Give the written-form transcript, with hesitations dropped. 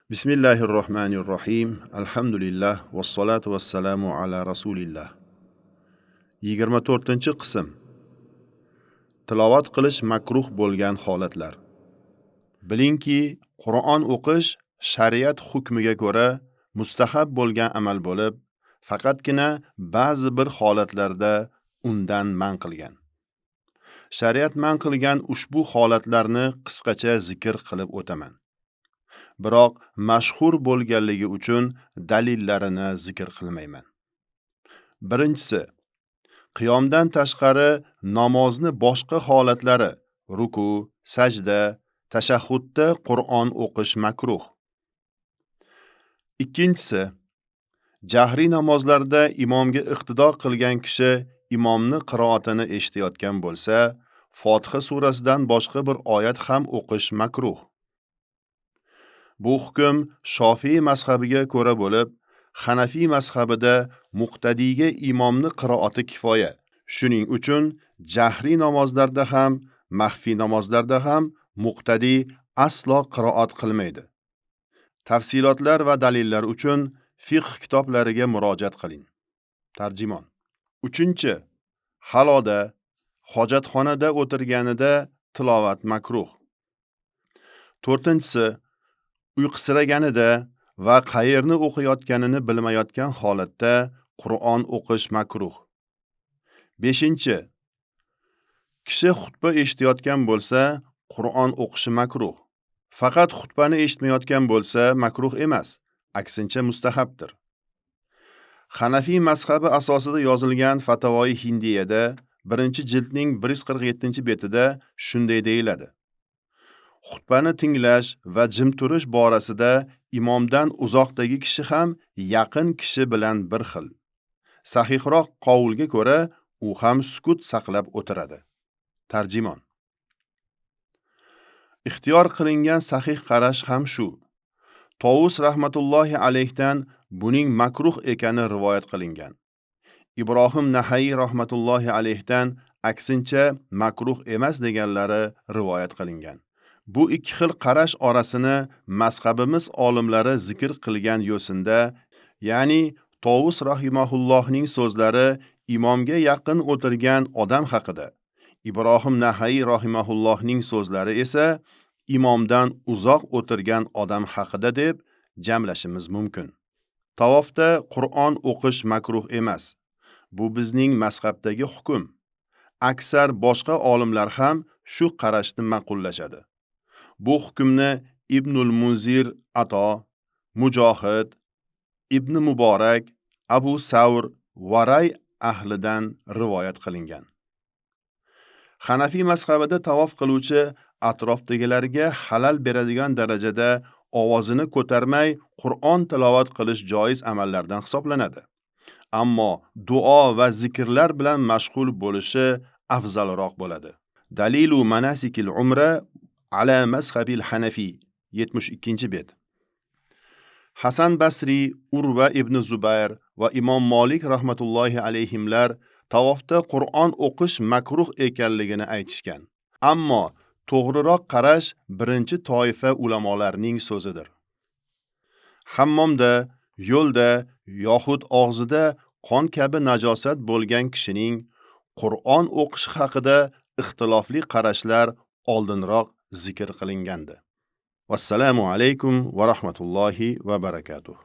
Bismillahirrohmanirrohim. Alhamdulillah vassalatu vassalamu ala rasulillah. 24-qism. Tilovat qilish makruh bo'lgan holatlar. Bilingki, Qur'on o'qish shariat hukmiga ko'ra mustahab bo'lgan amal bo'lib, faqatgina ba'zi bir holatlarda undan man qilgan. Shariat man qilgan ushbu holatlarni qisqacha zikr qilib o'taman. Biroq mashhur bo'lganligi uchun dalillarini zikr qilmayman. Birinchisi, qiyomdan tashqari namozni boshqa holatlari, ruku, sajda, tashahhudda Qur'on o'qish makruh. Ikkinchisi, jahri namozlarda imomga iqtido qilgan kishi imomni qiroatini eshitayotgan bo'lsa, Fotiha surasidan boshqa bir oyat ham o'qish makruh. Bu hukm Shofiy mazhabiga ko'ra bo'lib, Hanafiy mazhabida muqtadiga imomni qiroati kifoya. Shuning uchun jahri namozlarda ham, maxfiy namozlarda ham muqtadi aslo qiroat qilmaydi. Tafsilotlar va dalillar uchun fiqh kitoblariga murojaat qiling. Tarjimon. 3. Haloda, hojatxonada o'tirganida tilovat makruh. 4. Uyqusiraganida va qayerni o'qiyotganini bilmayotgan holatda Qur'on o'qish makruh. 5. Kishi xutba eshitayotgan bo'lsa, Qur'on o'qishi makruh. Faqat xutbani eshitmayotgan bo'lsa, makruh emas, aksincha mustahabdir. Hanafiy mazhabi asosida yozilgan Fatavoi Hindiyada 1-jildning 147-betida shunday deyiladi: Xutbani tinglash va jim turish borasida imomdan uzoqdagi kishi ham yaqin kishi bilan bir xil. Sahihroq qovulga ko'ra, u ham sukut saqlab o'tiradi. Tarjimon. Ixtiyor qilingan sahih qarash ham shu. Tovus rahmatullohi alayhdan buning makruh ekani rivoyat qilingan. Ibrohim Nahayi rahmatullohi alayhdan aksincha makruh emas deganlari rivoyat qilingan. Bu ikki xil qarash orasini mazhabimiz olimlari zikr qilgan yo'sinda, ya'ni Tovus rahimahullohning so'zlari imomga yaqin o'tirgan odam haqida, Ibrohim Nahayi rahimahullohning so'zlari esa imomdan uzoq o'tirgan odam haqida deb jamlashimiz mumkin. Tavofda Qur'on o'qish makruh emas. Bu bizning mazhabdagi hukm. Aksar boshqa olimlar ham shu qarashni ma'qullashadi. Bu hukmni Ibnul Munzir Ato, Mujohid, Ibn Muborak, Abu Savr va Ray ahlidan rivoyat qilingan. Hanafiy mazhabida tavof qiluvchi atrofdagilarga halal beradigan darajada ovozini ko'tarmay Qur'on tilovat qilish joiz amallardan hisoblanadi. Ammo duo va zikrlar bilan mashg'ul bo'lishi afzalroq bo'ladi. Dalilu manasikil umra ala mazhabil Hanafi 72-bet. Hasan Basri, Urva ibn Zubayr va Imom Malik rahmatullohi alayhimlar tavofda Qur'on o'qish makruh ekanligini aytishgan. Ammo to'g'riroq qarash birinchi toifa ulamolarning so'zidir. Hammomda, yo'lda yoxud og'zida qon kabi najosat bo'lgan kishining Qur'on o'qish haqida ixtilofli qarashlar oldinroq zikr qilingandi. Vassalamu alaykum va rahmatullohi va barakatuh.